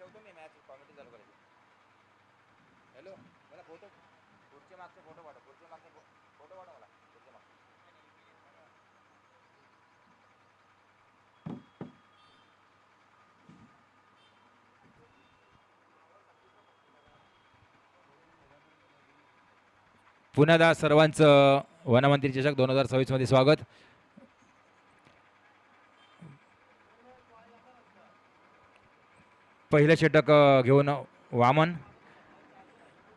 ठेवतो मी match comedy चालू करायची. हॅलो मला फोटो पुढचे मागचे फोटो पाठव. पुढचे मागचे फोटो पाठव मला. पुढचे मागचे पुन्हा सर्वांचं वनमंत्री चषक 2026 मध्ये स्वागत. पहिलं षटक घेऊन वामन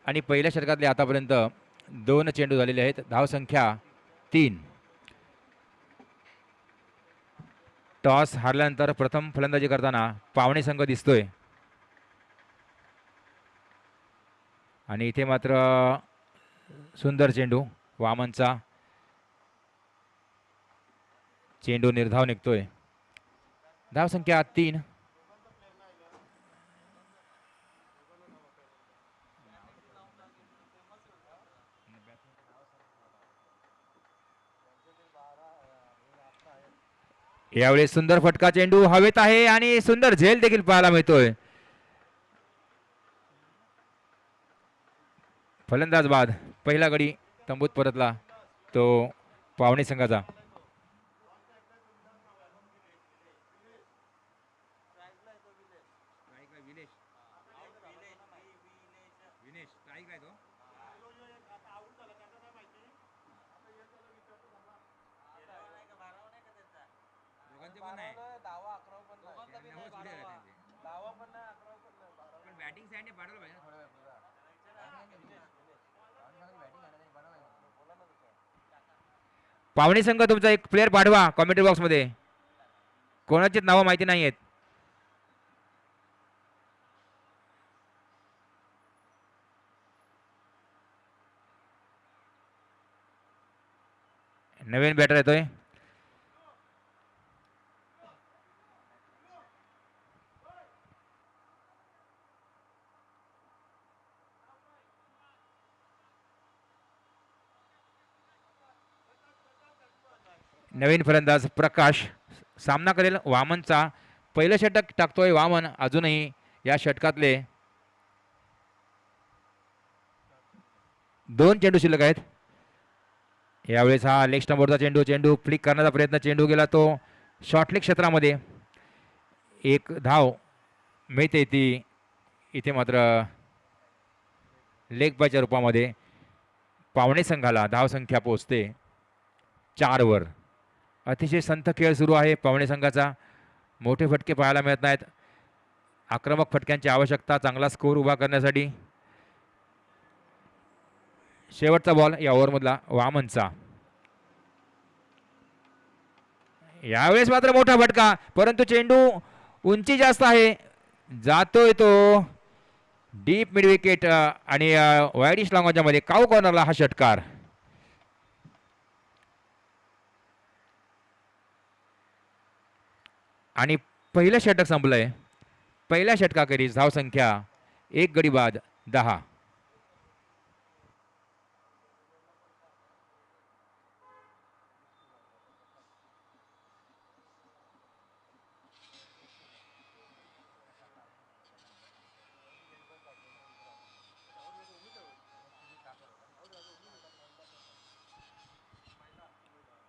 आणि पहिल्या षटकातले आतापर्यंत 2 चेंडू झालेले आहेत. धावसंख्या 3. टॉस हारल्यानंतर प्रथम फलंदाजी करताना पावणे संघ दिसतोय आणि इथे मात्र सुंदर चेंडू वामनचा. चेंडू निर्धाव निघतोय. धावसंख्या 3. यावेळी सुंदर फटका चेंडू हवेत आहे आणि सुंदर झेल देखील पाहायला मिळतोय. फलंदाज बाद. पहिला गडी तंबूत परतला तो पावणे संघाचा. पावणे संघ तुमचा एक प्लेअर पाठवा कॉमेंट्री बॉक्स मध्ये. कोणाचीच नावं माहिती नाही आहेत. नवीन बॅटर येतोय. नवीन फलंदाज प्रकाश सामना करेल वामनचा. पहिलं षटक टाकतोय वामन. अजूनही या षटकातले 2 चेंडू शिल्लक आहेत. यावेळेस हा लेग स्टंपवरचा चेंडू. चेंडू फ्लिक करण्याचा प्रयत्न. चेंडू गेला तो शॉर्टलेग क्षेत्रामध्ये. एक धाव मिळते ती इथे मात्र लेग बायच्या रूपामध्ये. पावणे संघाला धावसंख्या पोहोचते 4 वर. अतिशय संथ खेळ सुरू आहे पावणे संघाचा. मोठे फटके पाहायला मिळत नाहीत. आक्रमक फटक्यांची आवश्यकता चांगला स्कोर उभा करण्यासाठी. शेवटचा बॉल या ओव्हरमधला वामनचा. यावेळेस मात्र मोठा फटका परंतु चेंडू उंची जास्त आहे. जातोय तो डीप मिड विकेट आणि वाईडिश लॉंगच्या मध्ये. काऊ कॉर्नरला हा षटकार. आणि पहिलं षटक संपलंय. पहिल्या षटकाखेरीज धावसंख्या 1 गडी बाद 10.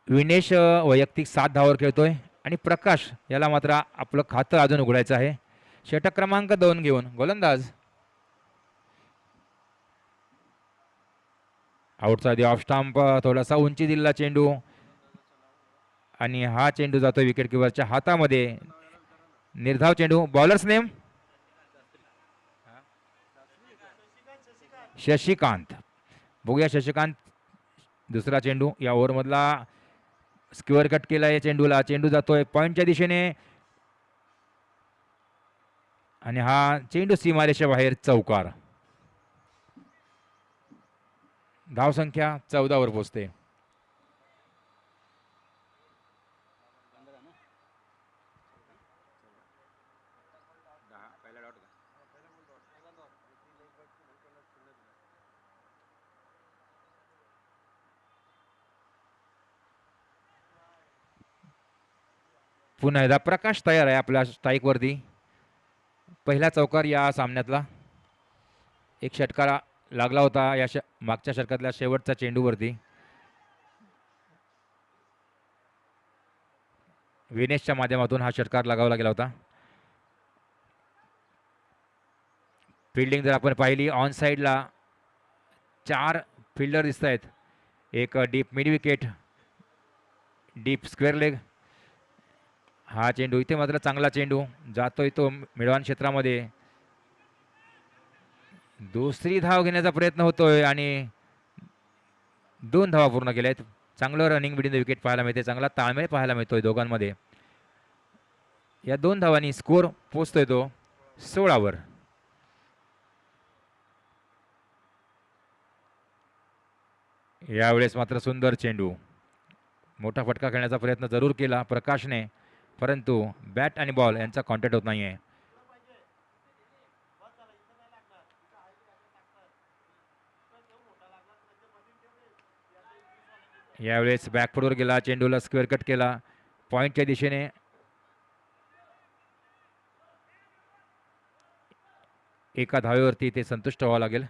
विनेश वैयक्तिक 7 धावावर खेळतोय आणि प्रकाश याला मात्र आपलं खातं अजून उघडायचं आहे. षटक क्रमांक 2 घेऊन गोलंदाज. आउटचा दी ऑफ स्टंप. थोडासा उंची दिलेला चेंडू आणि हा चेंडू जातो विकेट किपरच्या हातामध्ये. निर्धाव चेंडू. Bowlers name Shashikant. बघूया शशिकांत. दुसरा चेंडू या ओव्हरमधला. स्क्वेअर कट केला या चेंडूला. चेंडू जातोय पॉईंटच्या दिशेने आणि हा चेंडू सीमारेषा बाहेर. चौकार. धावसंख्या 14 वर पोहोचते. पुन्हा एकदा प्रकाश तयार आहे आपल्या स्ट्राईक वरती. पहिला चौकार या सामन्यातला. एक षटकार लागला होता या मागच्या षटकातल्या शेवटच्या चेंडूवरती. विनेशच्या माध्यमातून हा षटकार लगावला गेला होता. फिल्डिंग जर आपण पाहिली ऑन साईडला 4 फिल्डर दिसत आहेत. एक deep mid wicket, deep square leg. हा चेंडू इथे मात्र चांगला चेंडू जातोय तो मिडवान क्षेत्रामध्ये. दुसरी धाव घेण्याचा प्रयत्न होतोय आणि 2 धावा पूर्ण केल्या आहेत. चांगलं रनिंग बिटवीन द विकेट पाहायला मिळते. चांगला ताळमेळ पाहायला मिळतोय दोघांमध्ये. या 2 धावांनी स्कोर पोचतोय तो 16 वर. यावेळेस मात्र सुंदर चेंडू. मोठा फटका खेळण्याचा प्रयत्न जरूर केला प्रकाशने, परंतु बॅट आणि बॉल यांचा कॉन्टॅक्ट होत नाहीये. यावेळेस बॅकफुटवर गेला, चेंडूला स्क्वेअर कट केला पॉइंटच्या दिशेने. एका धावेवरती ते संतुष्ट व्हावं लागेल.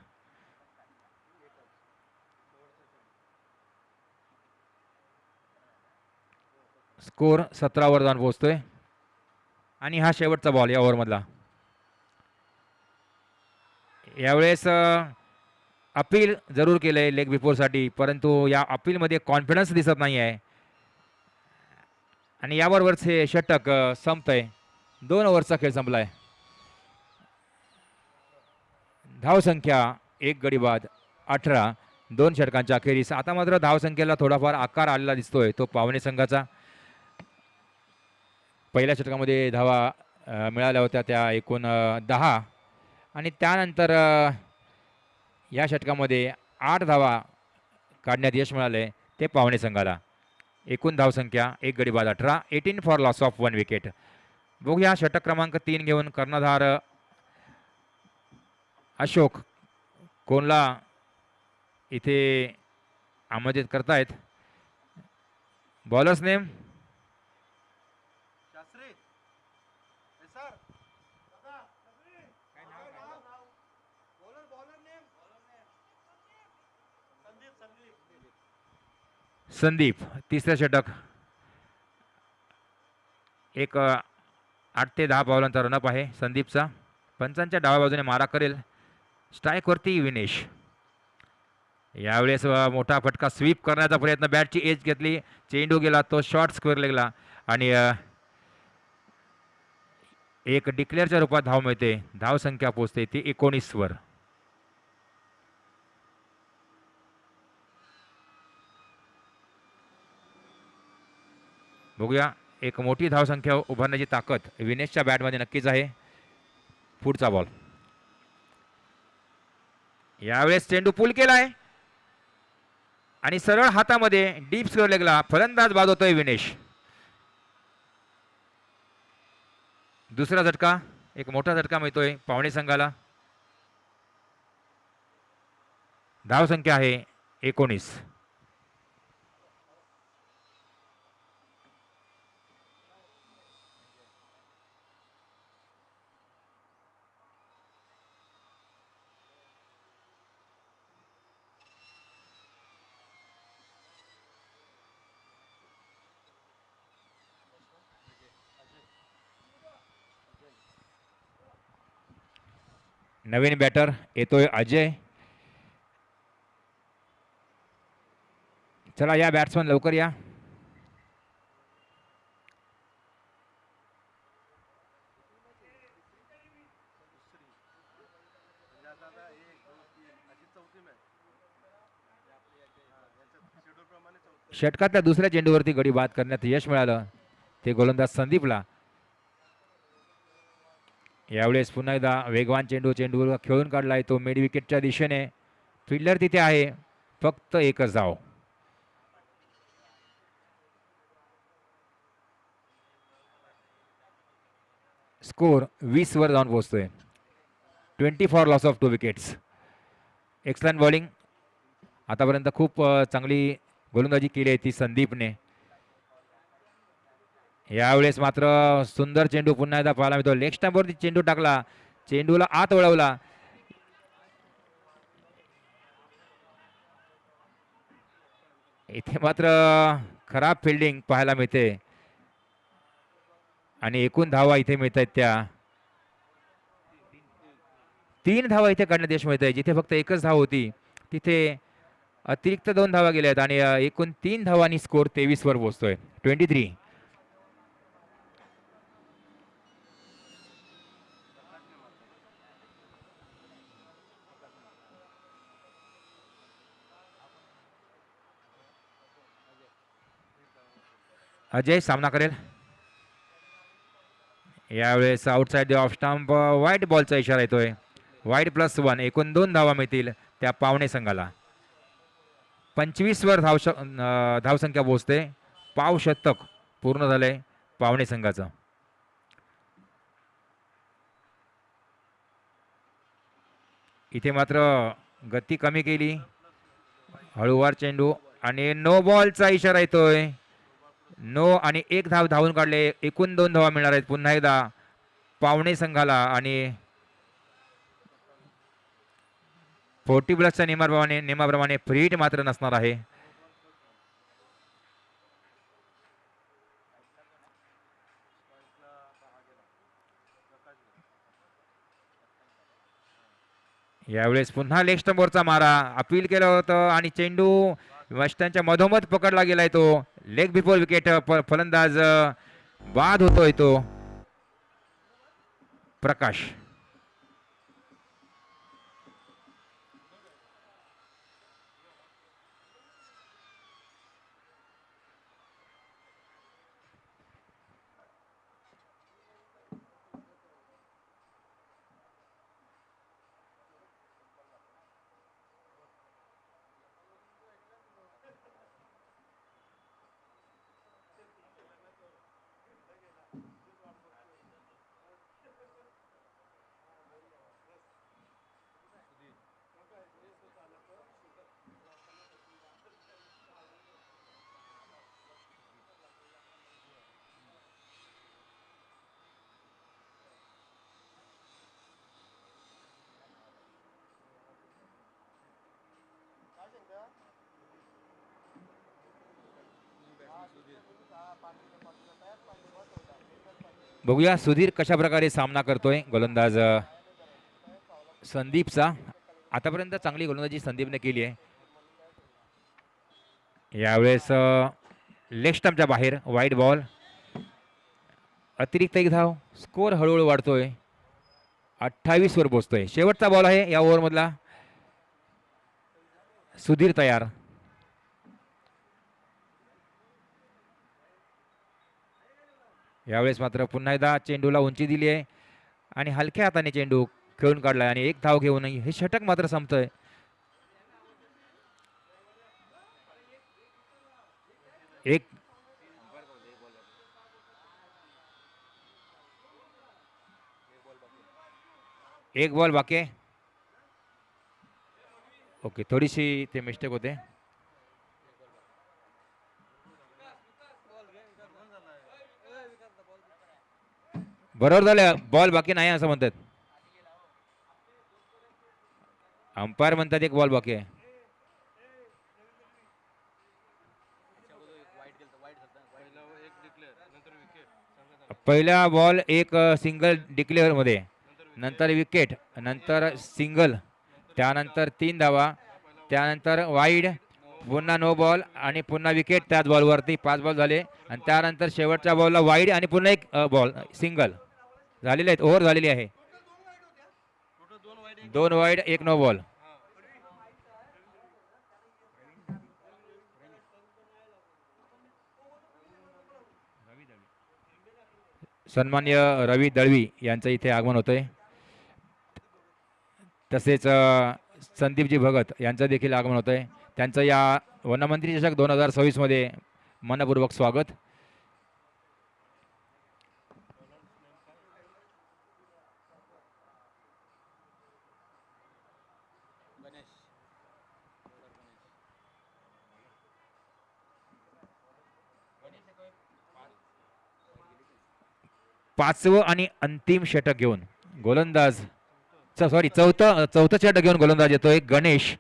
स्कोर 17 वर जाऊन पोहोचतोय आणि हा शेवटचा बॉल या ओव्हरमधला. यावेळेस अपील जरूर केलंय लेग बिफोरसाठी, परंतु या अपीलमध्ये कॉन्फिडन्स दिसत नाही आहे आणि याबरोबरच हे षटक संपतंय. 2 ओव्हरचा खेळ संपलाय. धावसंख्या 1 गडी बाद 18, 2 षटकांच्या अखेरीस. आता मात्र धावसंख्येला थोडाफार आकार आलेला दिसतोय तो पावणे संघाचा. पहिल्या षटकामध्ये धावा मिळाल्या होत्या त्या एकूण 10 आणि त्यानंतर या षटकामध्ये 8 धावा काढण्यात यश मिळाले ते पावणे संघाला. एकूण धावसंख्या 1 गडी बाद 18, 18 फॉर लॉस ऑफ 1 विकेट. बघूया षटक क्रमांक 3 घेऊन कर्णधार अशोक कोणला इथे आमंत्रित करतायत. Bowlers name Sandeep. तिसरं षटक. एक 8 ते 10 पावलांचा रनअप आहे संदीपचा. पंचांच्या डाव्या बाजूने मारा करेल. स्ट्राईकवरती विनेश. यावेळेस मोठा फटका स्वीप करण्याचा प्रयत्न. बॅटची एज घेतली, चेंडू गेला तो शॉर्ट स्क्वेअर लेगला आणि एक डिक्लेअरच्या रूपात धाव मिळते. धावसंख्या पोहोचते ती 19 वर. बघूया एक मोठी धावसंख्या उभारण्याची ताकद विनेशच्या बॅटमध्ये नक्कीच आहे. पुढचा बॉल. यावेळेस चेंडू पुल केलाय आणि सरळ हातामध्ये डीप स्क्वेअर लेगला फलंदाज बाद होतोय विनेश. दुसरा झटका, एक मोठा झटका मिळतोय पावणे संघाला. धावसंख्या आहे 19. नवीन बॅटर येतोय अजय. चला या बॅट्समन लवकर या. षटकातल्या दुसऱ्या चेंडूवरती गडी बाद करण्यात यश मिळालं ते गोलंदाज संदीपला. यावेळेस पुन्हा एकदा वेगवान चेंडू खेळून काढलाय तो मिड विकेटच्या दिशेने. फिल्डर तिथे आहे, फक्त एकच धाव. स्कोर 20 वर जाऊन पोहोचतोय. 20 for loss of 2 wickets. Excellent bowling. आतापर्यंत खूप चांगली गोलंदाजी केली आहे ती संदीपने. यावेळेस मात्र सुंदर चेंडू पुन्हा एकदा पाहायला मिळतो. लेग स्टंपवरती चेंडू टाकला चेंडूला आत वळवला. इथे मात्र खराब फिल्डिंग पाहायला मिळते आणि एकूण धावा इथे मिळत आहेत त्या 3 धावा इथे काढण्यात यश मिळत आहे. जिथे फक्त एकच धाव होती तिथे अतिरिक्त 2 धावा गेल्या आहेत आणि एकूण 3 धावांनी स्कोर 23 वर पोहोचतोय. 23. अजय सामना करेल. यावेळेस आउटसाइड ऑफ स्टंप वाईट बॉलचा इशारा येतोय. वाईट +1. एकूण 2 धावा मिळतील त्या पावणे संघाला. 25 वर धावसंख्या पोहोचते. पाव शतक पूर्ण झालंय पावणे संघाचं. इथे मात्र गती कमी केली. हळूवार चेंडू आणि नो बॉलचा इशारा येतोय. नो आणि 1 धाव धावून काढले. एकूण 2 धावा मिळणार आहेत पुन्हा एकदा पावणे संघाला आणि 40+ नियमाप्रमाणे फ्री हिट मात्र नसणार आहे. यावेळेस पुन्हा लेग स्टंपवरचा मारा अपील केलं होतं आणि चेंडू यष्ट्यांच्या मधोमध पकडला गेलाय. तो लेग बिफोर विकेट. फलंदाज बाद होतोय तो प्रकाश. बघूया सुधीर कशा प्रकारे सामना करतोय गोलंदाज संदीपचा. आतापर्यंत चांगली गोलंदाजी संदीपने केली आहे. यावेळेस लेग स्टंपच्या बाहेर वाईड बॉल. अतिरिक्त 1 धाव. स्कोर हळूहळू वाढतोय. 28 वर पोहोचतोय. शेवटचा बॉल आहे या ओव्हरमधला. सुधीर तयार. यावेळेस मात्र पुन्हा एकदा चेंडूला उंची दिली आहे आणि हलक्या हाताने चेंडू खेळून काढलाय आणि 1 धाव घेऊन हे षटक मात्र संपतंय. एक बॉल बाकी आहे. ओके, थोडीशी ते मिस्टेक होते. बरोबर झालं. बॉल बाकी नाही असं म्हणतात अंपायर. म्हणतात 1 बॉल बाकी आहे. पहिला बॉल एक सिंगल डिक्लेअर मध्ये, नंतर विकेट, नंतर सिंगल, त्यानंतर 3 धावा, त्यानंतर वाईड, पुन्हा नो बॉल आणि पुन्हा विकेट. त्याच बॉलवरती 5 बॉल झाले आणि त्यानंतर शेवटच्या बॉलला वाईड आणि पुन्हा 1 बॉल सिंगल झालेले आहेत. ओव्हर झालेली आहे. 2 वाईड 1 नो बॉल. सन्मान्य रवी दळवी यांचं इथे आगमन होतंय. तसेच संदीपजी भगत यांचं देखील आगमन होतंय. त्यांचं या वनमंत्री चषक 2026 मध्ये मनपूर्वक स्वागत. पाचवं आणि अंतिम षटक घेऊन गोलंदाज सॉरी चौथं षटक घेऊन गोलंदाज येतोय गणेश.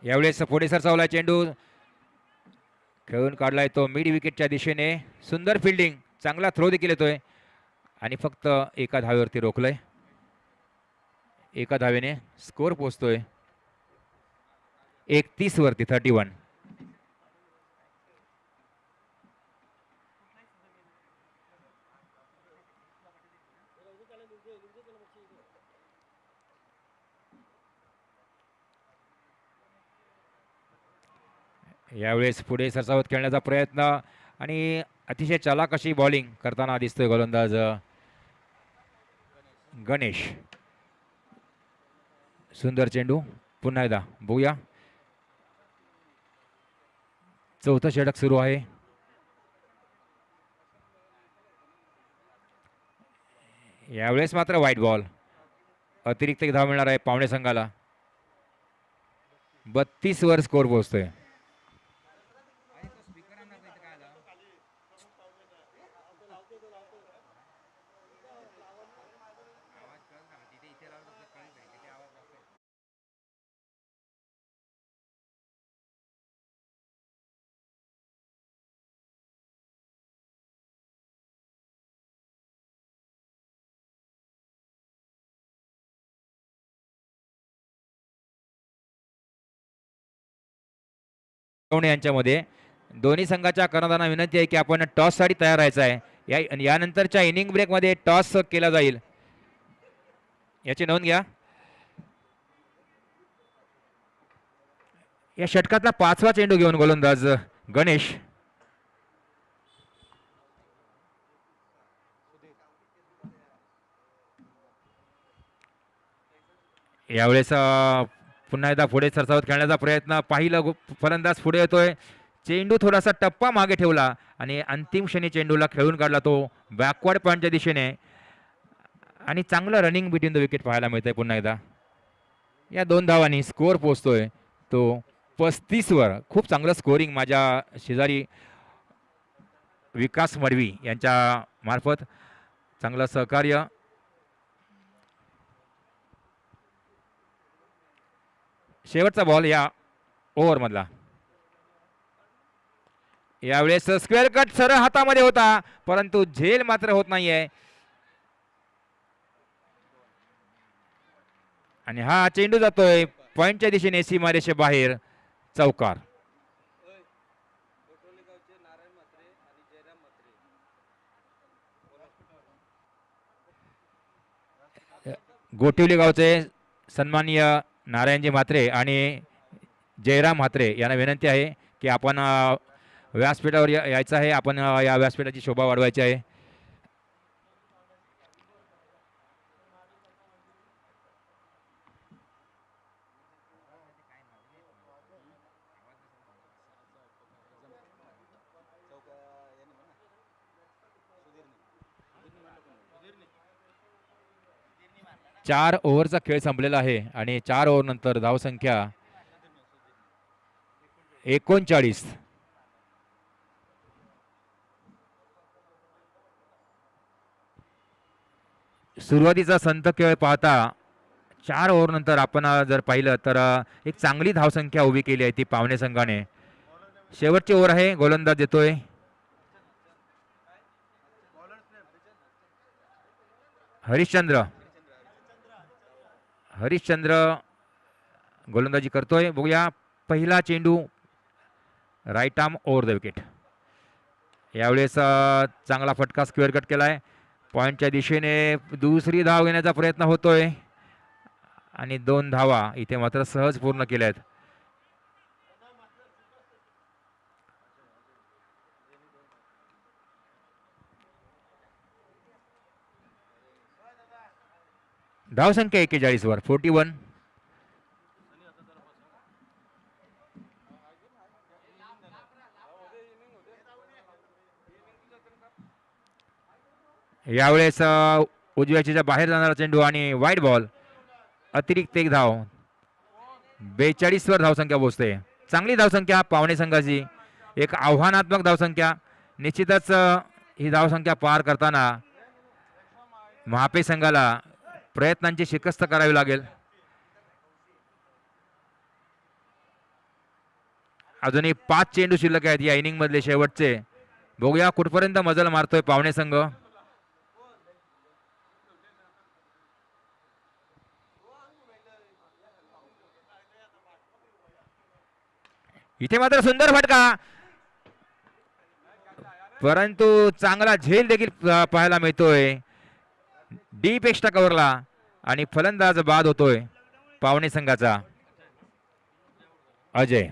यावेळेस पुढे सरसावला चेंडू खेळून काढलाय तो मिड विकेटच्या दिशेने. सुंदर फिल्डिंग, चांगला थ्रो देखील येतोय आणि फक्त एका धावेवरती रोखलंय. एका धावेने स्कोर पोहोचतोय 31 वरती 31. यावेळेस पुढे सरसावत खेळण्याचा प्रयत्न आणि अतिशय चालाक अशी बॉलिंग करताना दिसतोय गोलंदाज गणेश. सुंदर चेंडू पुन्हा एकदा बघूया. चौथं षटक सुरू आहे. यावेळेस मात्र व्हाईट बॉल. अतिरिक्त एक धाव मिळणार आहे पावणे संघाला. 32 वर स्कोर पोहोचतोय. यांच्यामध्ये दोन्ही संघाच्या कर्णधारांना विनंती आहे की आपण टॉस साठी तयार राहायचं आहे. यानंतरच्या इनिंग ब्रेक मध्ये टॉस केला जाईल, याची नोंद घ्या. या षटकातला 5वा चेंडू घेऊन गोलंदाज गणेश. यावेळेस पुन्हा एकदा पुढे सरसावत खेळण्याचा प्रयत्न. पाहिलं फलंदाज पुढे येतोय. चेंडू थोडासा टप्पा मागे ठेवला आणि अंतिम क्षणी चेंडूला खेळून काढला तो बॅकवर्ड पॉईंटच्या दिशेने आणि चांगलं रनिंग बिटवीन द विकेट पाहायला मिळतंय. पुन्हा एकदा या 2 धावांनी स्कोर पोहोचतोय तो 35 वर. खूप चांगलं स्कोरिंग माझ्या शेजारी विकास मडवी यांच्या मार्फत, चांगलं सहकार्य. शेवटचा बॉल या ओव्हर मधला. यावेळेस स्क्वेअर कट सरळ हातामध्ये होता परंतु झेल मात्र होत नाहीये आणि हा चेंडू जातोय पॉइंटच्या दिशेने सीमारेषे बाहेर. चौकार. गोठिवली गावचे सन्माननीय नारायणजी म्हात्रे आणि जयराम म्हात्रे यांना विनंती आहे की आपण व्यासपीठावर यायचं आहे. आपण या व्यासपीठाची शोभा वाढवायची आहे. चार ओव्हरचा खेळ संपलेला आहे आणि 4 ओव्हर नंतर धावसंख्या 39. सुरुवातीचा संथ खेळ पाहता 4 ओव्हर नंतर आपण जर पाहिलं तर एक चांगली धावसंख्या उभी केली आहे ती पावणे संघाने. शेवटची ओव्हर आहे. गोलंदाज येतोय हरिश्चंद्र. गोलंदाजी करतोय. बघूया. पहिला चेंडू right arm over the wicket. यावेळेस चांगला फटका स्क्वेअर कट केलाय. पॉइंटच्या दिशेने दुसरी धाव घेण्याचा प्रयत्न होतोय आणि 2 धावा इथे मात्र सहज पूर्ण केल्या आहेत. धावसंख्या 41 वर 41. यावेळेस उजव्याच्या बाहेर जाणारा चेंडू आणि वाईट बॉल. अतिरिक्त एक धाव. 42 वर धावसंख्या पोहोचते. चांगली धावसंख्या पावणे संघाची. एक आव्हानात्मक धावसंख्या. निश्चितच ही धावसंख्या पार करताना महापे संघाला प्रयत्नांची शिकस्त करावी लागेल. अजूनही 5 चेंडू शिल्लक आहेत या इनिंग मधले शेवटचे. बघूया कुठपर्यंत मजल मारतोय पावणे संघ. इथे मात्र सुंदर फटका, परंतु चांगला झेल देखील पाहायला मिळतोय डीप एक्स्ट्रा कव्हरला आणि फलंदाज बाद होतोय पावणे संघाचा अजय.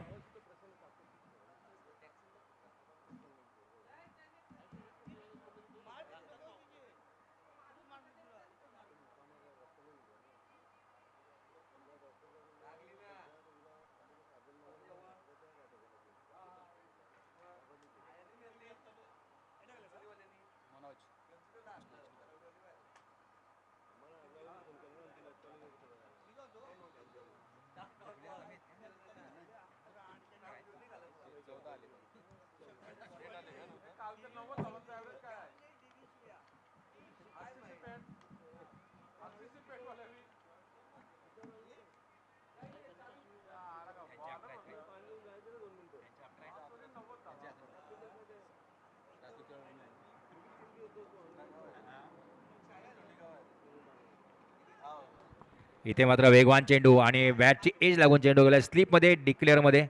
इथे मात्र वेगवान चेंडू आणि बॅटची एज लागून चेंडू गेला स्लिप मध्ये डिक्लेअर मध्ये.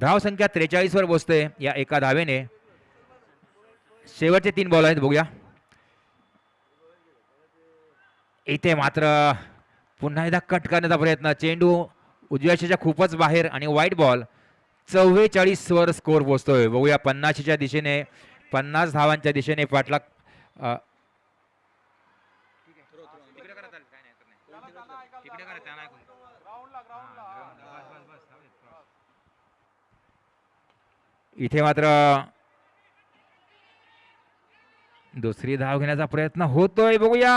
धाव संख्या 43 वर पोहोचते या एका धावेने. शेवटचे 3 बॉल आहेत बघूया. इथे मात्र पुन्हा एकदा कट करण्याचा प्रयत्न. चेंडू उजव्याच्या खूपच बाहेर आणि वाईट बॉल. 44 वर स्कोर पोहोचतोय. बघूया 50च्या दिशेने 50 धावांच्या दिशेने पाठलाग. इथे मात्र दुसरी धाव घेण्याचा प्रयत्न होतोय बघूया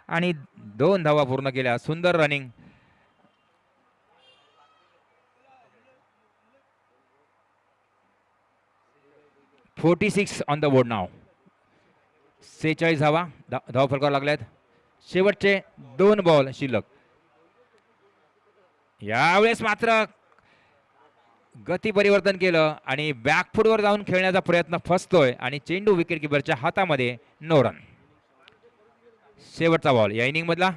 आणि 2 धावा पूर्ण केल्या. सुंदर रनिंग. $46 ऑन द बोर्ड नाव. 46 धावा धाव फलकावर लागल्यात. शेवटचे 2 बॉल शिल्लक. यावेळेस मात्र गती परिवर्तन केलं आणि बॅकफुटवर जाऊन खेळण्याचा प्रयत्न फसतोय आणि चेंडू विकेट किपरच्या हातामध्ये. No run. शेवटचा बॉल या इनिंग मधला.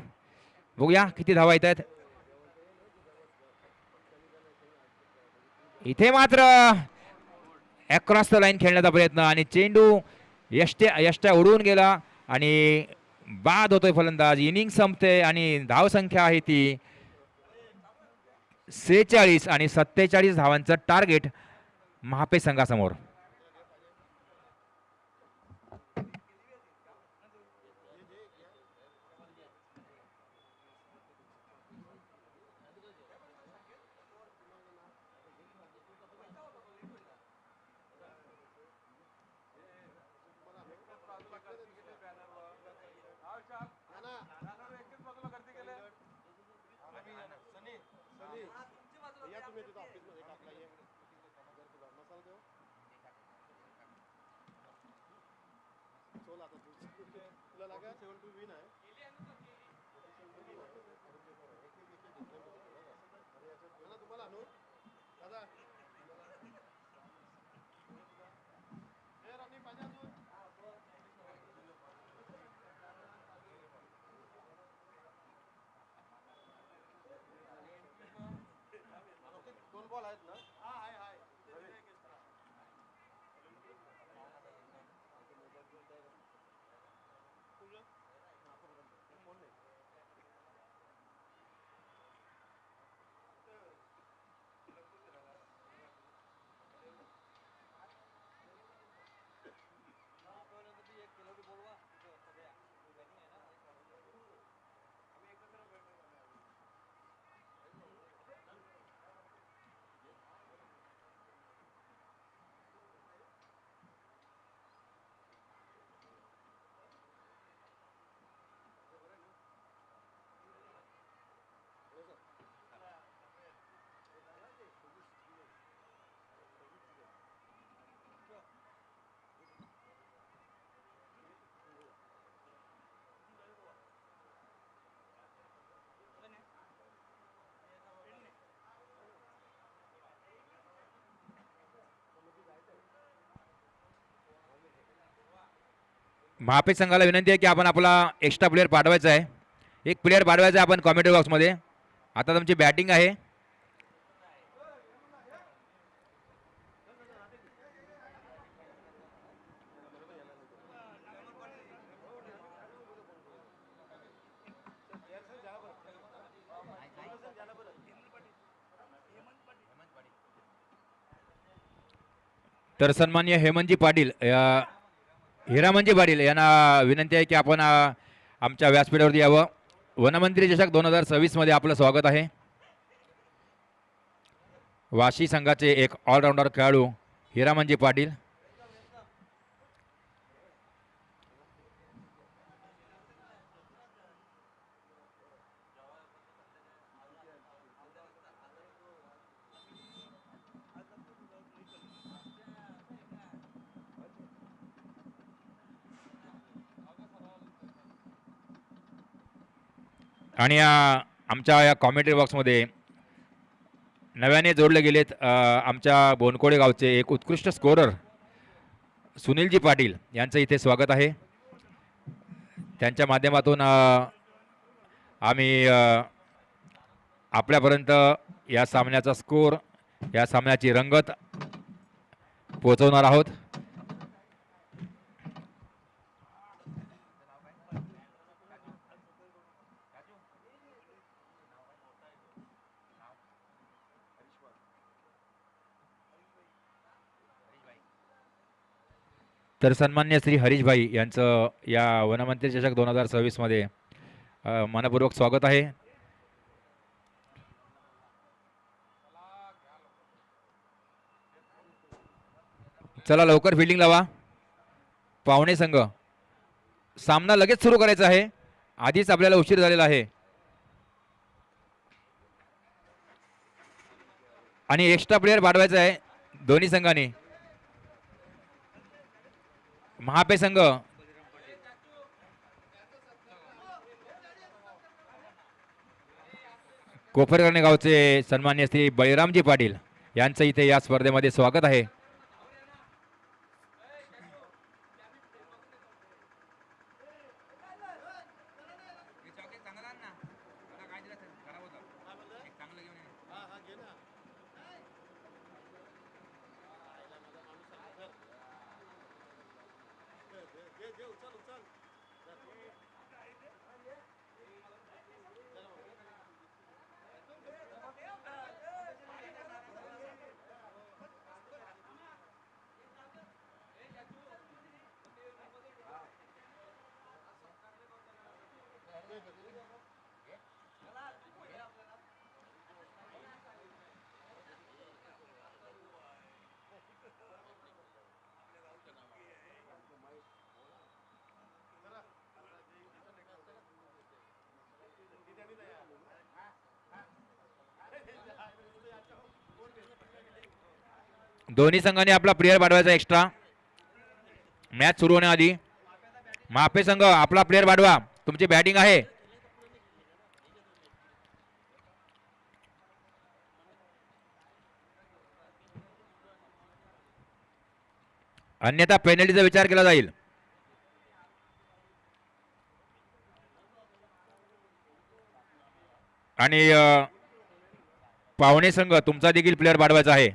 बघूया किती धावा येत आहेत. इथे मात्र अक्रॉस द लाईन खेळण्याचा प्रयत्न आणि चेंडू यष्ट्या उडवून गेला आणि बाद होतोय फलंदाज. इनिंग संपते आणि धाव संख्या आहे ती 46 आणि 47 धावांचं टार्गेट महापे संघासमोर. महापेज संघाला विनंती आहे की आपण आपला एक्स्ट्रा प्लेअर पाठवायचा आहे. एक प्लेअर पाठवायचा आहे आपण कॉमेंट्री बॉक्समध्ये. आता तुमची बॅटिंग आहे. तर सन्माननीय हेमंतजी पाटील हिरामनजी पाटील यांना विनंती आहे की आपण आमच्या व्यासपीठावरती यावं. वनमंत्री चषक 2026 मध्ये आपलं स्वागत आहे. वाशी संघाचे एक ऑलराऊंडर खेळाडू हिरामनजी पाटील. आणि आमच्या या कॉमेंट्री बॉक्समध्ये नव्याने जोडले गेलेत आमच्या बोनकोडे गावचे एक उत्कृष्ट स्कोरर सुनीलजी पाटील यांचं इथे स्वागत आहे. त्यांच्या माध्यमातून आम्ही आपल्यापर्यंत या सामन्याचा स्कोर, या सामन्याची रंगत पोहोचवणार आहोत. तर सन्मान्य श्री हरीशभाई यांचं या वनमंत्री चषक 2026 मध्ये मनपूर्वक स्वागत आहे. चला लवकर फिल्डिंग लावा. पाहुणे संघ सामना लगेच सुरू करायचा आहे. आधीच आपल्याला उशीर झालेला आहे आणि एक्स्ट्रा प्लेअर पाठवायचा आहे दोन्ही संघांनी. महापे संघ कोपरकर्णे गावचे सन्मान्य श्री बळीरामजी पाटील यांचं इथे या स्पर्धेमध्ये स्वागत आहे. दोन्ही संघांनी आपला प्लेअर पाठवायचा एक्स्ट्रा मॅच सुरू होण्याआधी. माफे संघ आपला प्लेअर पाठवा, तुमची बॅटिंग आहे. अन्यथा पेनल्टीचा विचार केला जाईल. आणि पाहुणे संघ तुमचा देखील प्लेअर पाठवायचा आहे.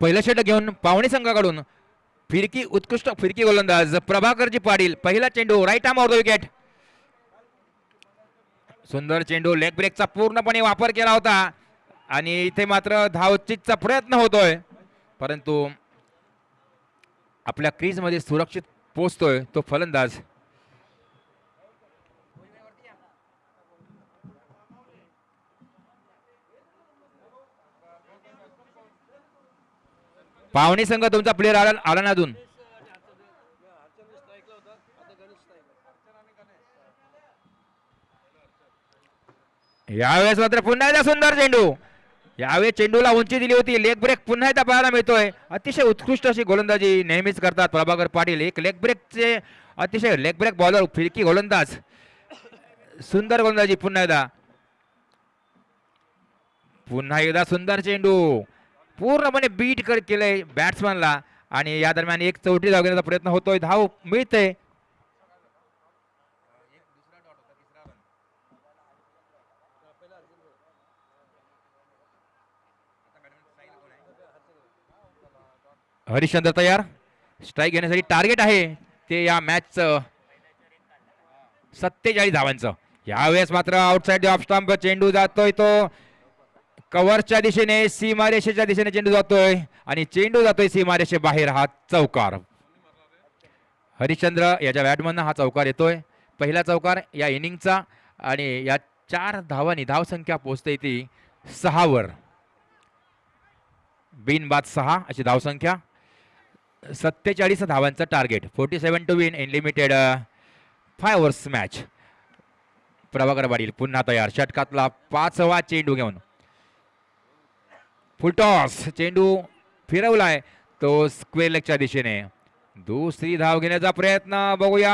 पहिलं षटक घेऊन पावणे संघाकडून फिरकी उत्कृष्ट फिरकी गोलंदाज प्रभाकरजी पाटील. पहिला चेंडू right arm off the wicket. सुंदर चेंडू लेग ब्रेकचा पूर्णपणे वापर केला होता आणि इथे मात्र धावचीतचा प्रयत्न होतोय, परंतु आपल्या क्रीज मध्ये सुरक्षित पोहोचतोय तो फलंदाज. पावणे संघ तुमचा प्लेअर आला ना अजून. यावेळेस मात्र पुन्हा एकदा सुंदर चेंडू. यावेळेस चेंडूला उंची दिली होती. लेग ब्रेक पुन्हा एकदा पाहायला मिळतोय. अतिशय उत्कृष्ट अशी गोलंदाजी नेहमीच करतात प्रभाकर पाटील. एक लेग ब्रेकचे अतिशय लेग ब्रेक बॉलर फिरकी गोलंदाज. सुंदर गोलंदाजी पुन्हा एकदा सुंदर चेंडू. पूर्णपणे बीट केलंय बॅट्समॅनला आणि या दरम्यान एक चौथी धाव घेण्याचा प्रयत्न होतोय. धाव मिळते. हरिश्चंद्र तयार. स्ट्राईक घेण्यासाठी टार्गेट आहे ते या मॅचचं 47 धावांचं. यावेळेस मात्र आउटसाइड ऑफ स्टंप चेंडू जातोय तो कव्हरच्या दिशेने, सीमारेषेच्या दिशेने चेंडू जातोय आणि चेंडू जातोय सीमारेषे बाहेर. हा चौकार. हरिश्चंद्र याच्या बॅटमधनं हा चौकार येतोय. पहिला चौकार या इनिंगचा आणि या 4 धावांनी धावसंख्या पोहोचते ती 6 वर. बिनबाद 6 अशी धावसंख्या. 47 धावांचं target. 47 to win in limited 5 overs match. Prabhakar Patil पुन्हा तयार. षटकातला 5वा चेंडू घेऊन फुलटॉस. चेंडू फिरवलाय तो स्क्वेअर लेगच्या दिशेने. दुसरी धाव घेण्याचा प्रयत्न बघूया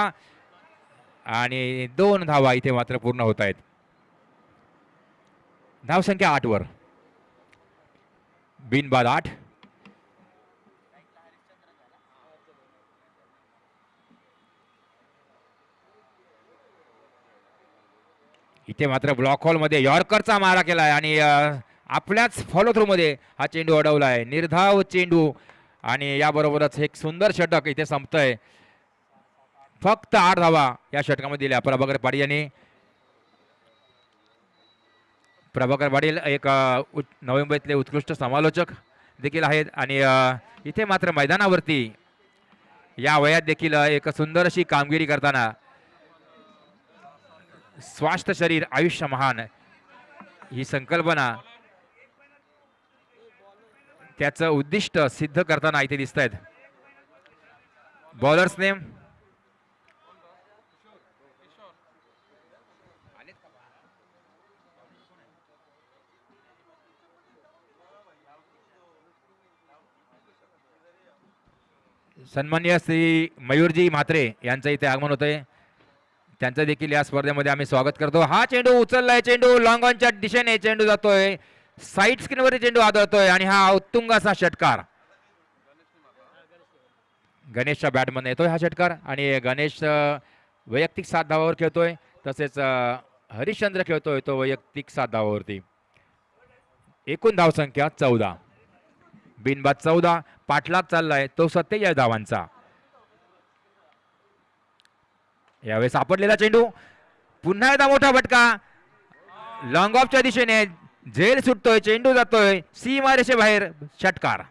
आणि 2 धावा इथे मात्र पूर्ण होत आहेत. धावसंख्या 8 वर. बिनबाद 8. इथे मात्र ब्लॉक हॉल मध्ये यॉर्करचा मारा केलाय आणि आपल्याच फॉलो थ्रू मध्ये हा चेंडू अडवलाय. निर्धाव चेंडू आणि याबरोबरच एक सुंदर षटक इथे संपतंय. फक्त 8 धावा या षटकामध्ये दिल्या प्रभाकर पाटील यांनी. प्रभाकर पाटील एक नवी मुंबईतले उत्कृष्ट समालोचक देखील आहेत आणि इथे मात्र मैदानावरती या वयात देखील एक सुंदर अशी कामगिरी करताना स्वास्थ्य शरीर आयुष्य महान ही संकल्पना त्याचं उद्दिष्ट सिद्ध करताना इथे दिसत आहेत. बॉलर्स नेम सन्माननीय श्री मयूरजी म्हात्रे यांचं इथे आगमन होतंय. त्यांचं देखील या स्पर्धेमध्ये आम्ही स्वागत करतो. हा चेंडू उचललाय. चेंडू लॉंग ऑनच्या दिशेने चेंडू जातोय. साईड स्क्रीनवर चेंडू आदळतोय आणि हा उत्तुंग असा षटकार. गणेशच्या बॅटमध्ये येतोय हा षटकार आणि गणेश वैयक्तिक 7 धावावर खेळतोय. तसेच हरिश्चंद्र खेळतोय तो वैयक्तिक 7 धावावरती. एकूण धावसंख्या 14. बिनबाद 14. पाठलाग चाललाय तो 47 धावांचा. यावेळेस सापडलेला चेंडू. पुन्हा एकदा मोठा फटका. लॉंग ऑफच्या दिशेने झेल सुटतोय. चेंडू जातोय सीमारेषे बाहेर. षटकार.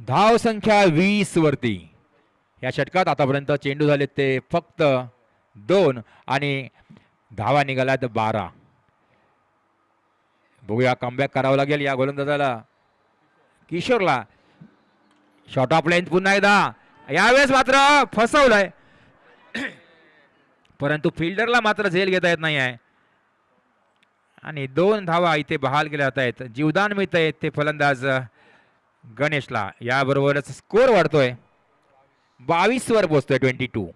धाव संख्या 20 वरती. या षटकात आतापर्यंत चेंडू झाले ते फक्त 2 आणि धावा निघाल्यात 12. बघूया कमबॅक करावं लागेल या गोलंदाजाला किशोरला. शॉर्ट ऑफ लेंथ पुन्हा एकदा. यावेळेस मात्र फसवलंय परंतु फिल्डरला मात्र झेल घेता येत नाही आहे आणि 2 धावा इथे बहाल केल्या जात आहेत. जीवदान मिळतंय ते फलंदाज गणेशला. याबरोबरच स्कोर वाढतोय. 22 वर पोहोचतोय. 22.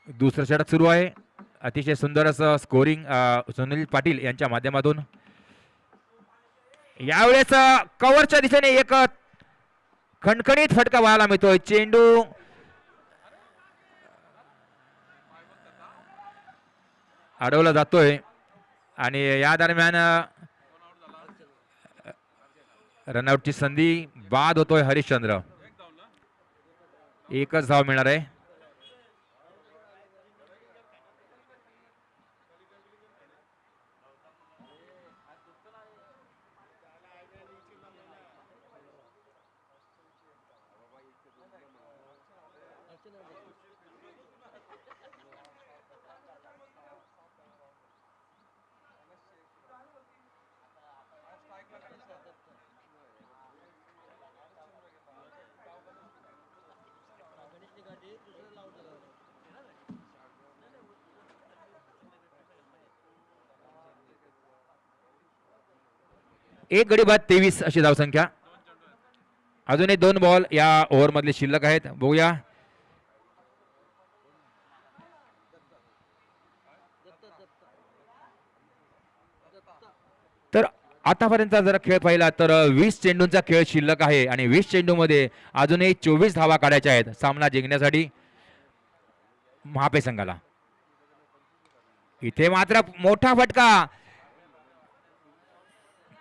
दुसरं षटक सुरू आहे. अतिशय सुंदर असं स्कोरिंग सुनील पाटील यांच्या माध्यमातून. यावेळेस कव्हरच्या दिशेने एक खणखणीत फटका पाहायला मिळतोय. चेंडू अडवला जातोय आणि या दरम्यान रनआउटची संधी बाद होतोय हरिश्चंद्र. एकच धाव मिळणार आहे. एक गडी बाद 23 अशी धावसंख्या. अजूनही 2 बॉल या ओव्हरमधले शिल्लक आहेत. बघूया तर आतापर्यंत जर खेळ पाहिला तर 20 चेंडूंचा खेळ शिल्लक आहे आणि 20 चेंडूमध्ये अजूनही 24 धावा काढायच्या आहेत सामना जिंकण्यासाठी महापे संघाला. इथे मात्र मोठा फटका.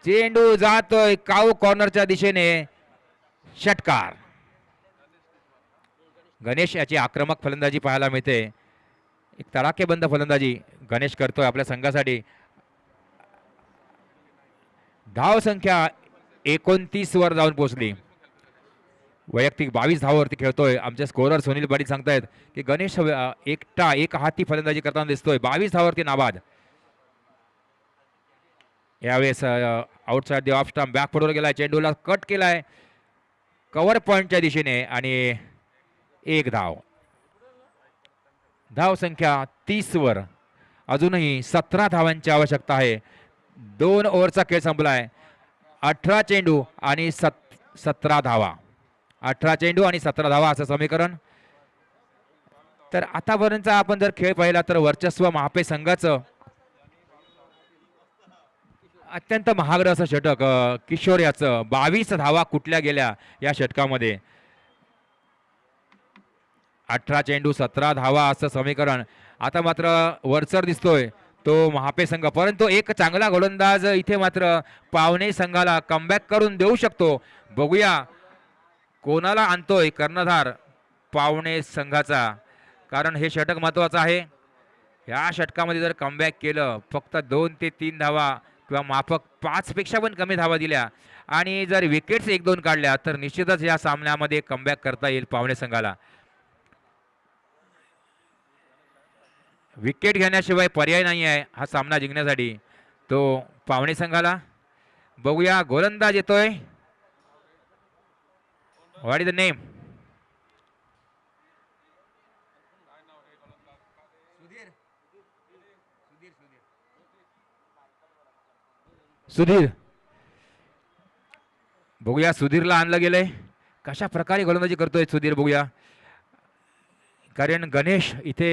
चेंडू जातोय काऊ कॉर्नरच्या दिशेने. षटकार. गणेश याची आक्रमक फलंदाजी पाहायला मिळते. एक तडाखेबंद फलंदाजी गणेश करतोय आपल्या संघासाठी. धाव संख्या 29 वर जाऊन पोहोचली. वैयक्तिक 22 धावावरती खेळतोय. आमचे स्कोरर सुनील पाटील सांगतायत की गणेश एकटा एक हाती फलंदाजी करताना दिसतोय. 22 धावावरती नाबाद. यावेळेस outside the off stump back फुटवर गेलाय. चेंडूला कट केलाय कव्हर पॉइंटच्या दिशेने आणि एक धाव. धाव संख्या 30 वर. अजूनही 17 धावांची आवश्यकता आहे. 2 ओव्हरचा खेळ संपलाय. 18 चेंडू आणि 17 धावा. 18 चेंडू आणि 17 धावा असं समीकरण. तर आतापर्यंत आपण जर खेळ पाहिला तर वर्चस्व महापे संघाचं. अत्यंत महागडं असं षटक किशोर याचं. 22 धावा कुठल्या गेल्या या षटकामध्ये. 18 चेंडू 17 धावा असं समीकरण. आता मात्र वरचढ दिसतोय तो महापे संघ. परंतु एक चांगला गोलंदाज इथे मात्र पावणे संघाला कमबॅक करून देऊ शकतो. बघूया कोणाला आणतोय कर्णधार पावणे संघाचा. कारण हे षटक महत्वाचं आहे. या षटकामध्ये जर कमबॅक केलं फक्त 2 ते 3 धावा किंवा माफक 5 पेक्षा पण कमी धावा दिल्या आणि जर विकेट्स 1-2 काढल्या तर निश्चितच या सामन्यामध्ये कमबॅक करता येईल पावणे संघाला. विकेट घेण्याशिवाय पर्याय नाही आहे हा सामना जिंकण्यासाठी तो पावणे संघाला. बघूया गोलंदाज येतोय. What is the name? Sudhir. बघूया सुधीरला आणलं गेलंय. कशा प्रकारे गोलंदाजी करतोय सुधीर बघूया. कारण गणेश इथे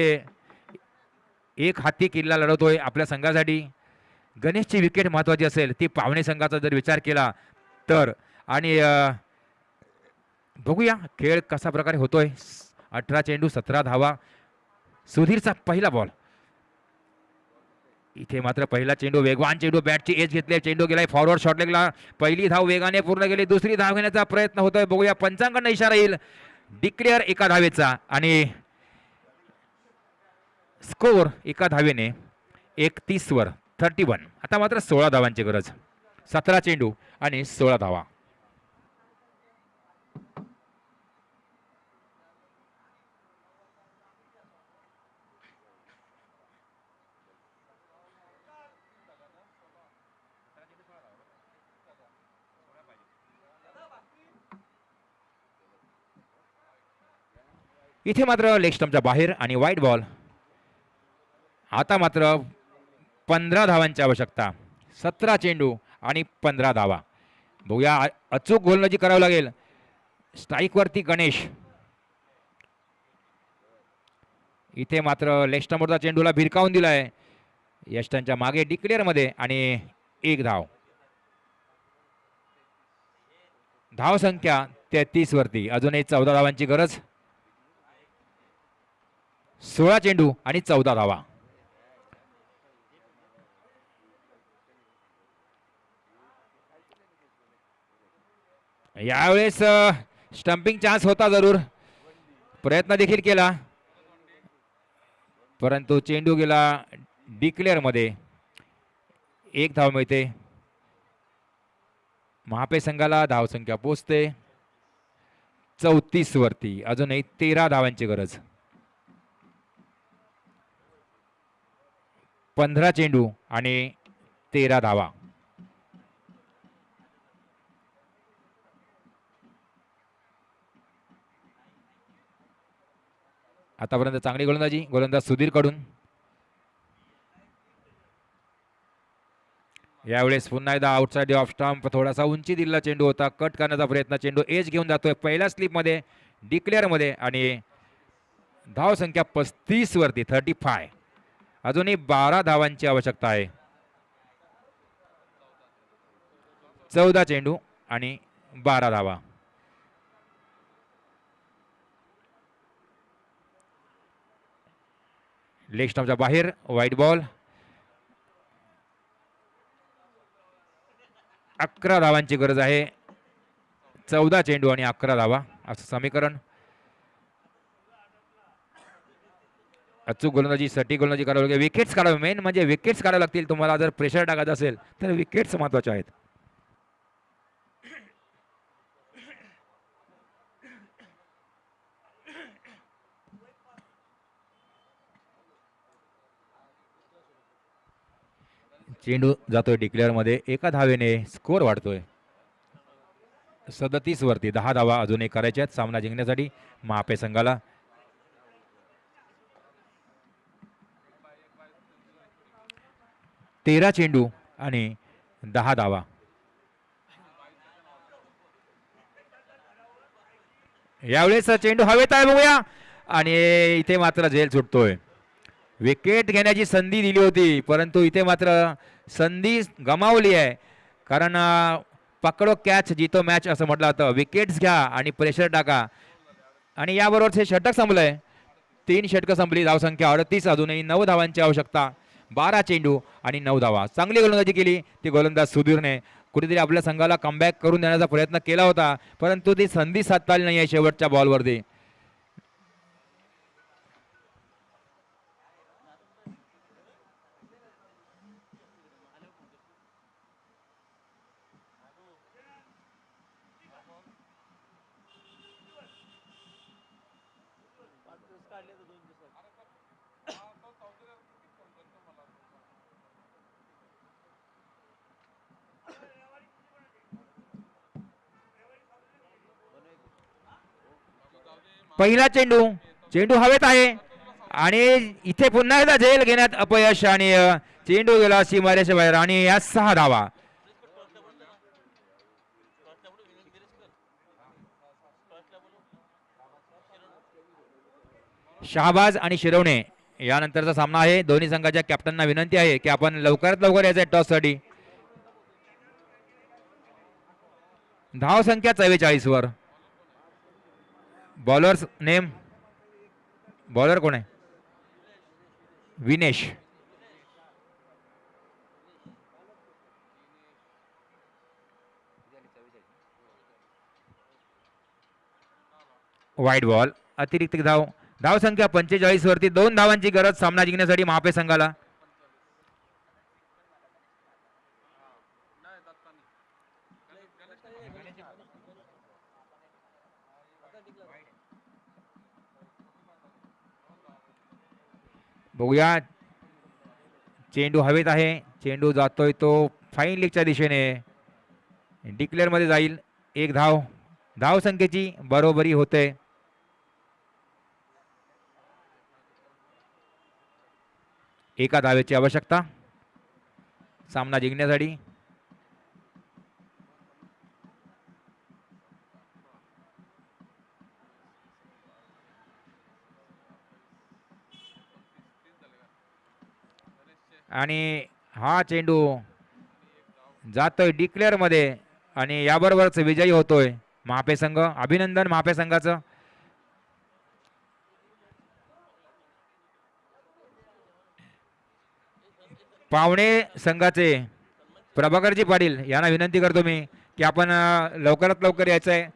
एक हाती किल्ला लढवतोय आपल्या संघासाठी. गणेशची विकेट महत्वाची असेल ती पावणे संघाचा जर विचार केला तर. आणि बघूया खेळ कसा प्रकारे होतोय. 18 चेंडू 17 धावा. सुधीरचा पहिला बॉल. इथे मात्र पहिला चेंडू वेगवान चेंडू. बॅटची एज घेतली. चेंडू गेलाय फॉरवर्ड शॉट लेगला. पहिली धाव वेगाने पूर्ण केली. दुसरी धाव घेण्याचा प्रयत्न होतोय. बघूया पंचांकडनं इशारा येईल. डिक्लेअर एका धावेचा आणि स्कोर एका धावेने 31 वर 31. आता मात्र 16 धावांची गरज. 17 चेंडू आणि 16 धावा. इथे मात्र लेग स्टंपच्या बाहेर आणि वाईट बॉल. आता मात्र 15 धावांची आवश्यकता. 17 चेंडू आणि 15 धावा. बघूया अचूक गोलंदाजी करावं लागेल. स्ट्राईक वरती गणेश. इथे मात्र लेग स्टंपवरचा चेंडूला भिरकावून दिलाय. यष्टांच्या मागे डिक्लेअर मध्ये आणि एक धाव. धाव संख्या 33 वरती. अजूनही 14 धावांची गरज. 16 चेंडू आणि 14 धावा. यावेळेस स्टंपिंग चान्स होता जरूर, प्रयत्न देखील केला, परंतु चेंडू गेला डिक्लेअर मध्ये. एक धाव मिळते. महापे संघाला धावसंख्या पोचते 34 वरती. अजूनही 13 धावांची गरज. 15 चेंडू आणि 13 धावा. आतापर्यंत चांगली गोलंदाजी, गोलंदाज सुधीर कडून. यावेळेस पुन्हा एकदा आउटसाइड ऑफ स्टंप, थोडासा उंची दिलेला चेंडू होता, कट करण्याचा प्रयत्न. चेंडू एज घेऊन जातोय पहिल्या स्लिपमध्ये, डिक्लेअरमध्ये, आणि धाव संख्या 35 वरती, 35. अजूनही 12 धावांची आवश्यकता आहे. 14 चेंडू आणि 12 धावा. लेग स्टंपच्या बाहेर व्हाईट बॉल. 11 धावांची गरज आहे. 14 चेंडू आणि 11 धावा असं समीकरण. अचूक गोलंदाजी, सटीक गोलंदाजी करावी लागेल. विकेट्स काढावे, मेन म्हणजे विकेट्स काढावे लागतील. तुम्हाला जर प्रेशर टाकायचं असेल तर विकेट्स महत्वाचे आहेत. चेंडू जातोय डिक्लेअर मध्ये. एका धावेने स्कोर वाढतोय 37 वरती. 10 धावा अजून एक करायच्या आहेत सामना जिंकण्यासाठी महापे संघाला. तेरा चेंडू आणि 10 धावा. यावेळेस चेंडू हवेत आहे, बघूया, आणि इथे मात्र झेल सुटतोय. विकेट घेण्याची संधी दिली होती, परंतु इथे मात्र संधी गमावली आहे. कारण पकडो कॅच जीतो मॅच असं म्हटलं होतं. विकेट्स घ्या आणि प्रेशर टाका, आणि याबरोबर हे षटक संपलंय. 3 षटकं संपली. धावसंख्या 38. अजूनही 9 धावांची आवश्यकता. 12 चेंडू आणि 9 धावा. चांगली गोलंदाजी केली ती गोलंदाज सुधीरने. कुठेतरी आपल्या संघाला कमबॅक करून देण्याचा प्रयत्न केला होता, परंतु ती संधी साधता आली नाही आहे शेवटच्या बॉलवरती. पहिला चेंडू, चेंडू हवेत आहे, आणि इथे पुन्हा एकदा झेल घेण्यात अपयश, आणि चेंडू गेला सीमारेषे बाहेर, आणि या 6 धावा. शहाबाज आणि शिरवणे यानंतरचा सामना आहे. दोन्ही संघाच्या कॅप्टनना विनंती आहे की आपण लवकरात लवकर यायचं टॉससाठी. धाव संख्या 44 वर. बॉलर्स नेम, बॉलर कोण आहे? विनेश. वाईट बॉल, अतिरिक्त धाव. धाव संख्या 45 वरती. 2 धावांची गरज सामना जिंकण्यासाठी महापे संघाला. बघूया, चेंडू हवेत आहे. चेंडू जातोय तो फाईन लेगच्या दिशेने, डिक्लेअर मध्ये जाईल. 1 धाव. धाव संख्येची बरोबरी होते. एका धावेची आवश्यकता सामना जिंकण्यासाठी. आणि हा चेंडू जातोय डिक्लेअर मध्ये, आणि याबरोबरच विजयी होतोय महापे संघ. अभिनंदन महापे संघाचं. पावणे संघाचे प्रभाकरजी पाटील यांना विनंती करतो मी की आपण लवकरात लवकर यायचं आहे.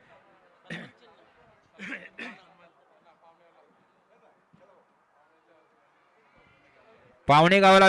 पावणे गावाला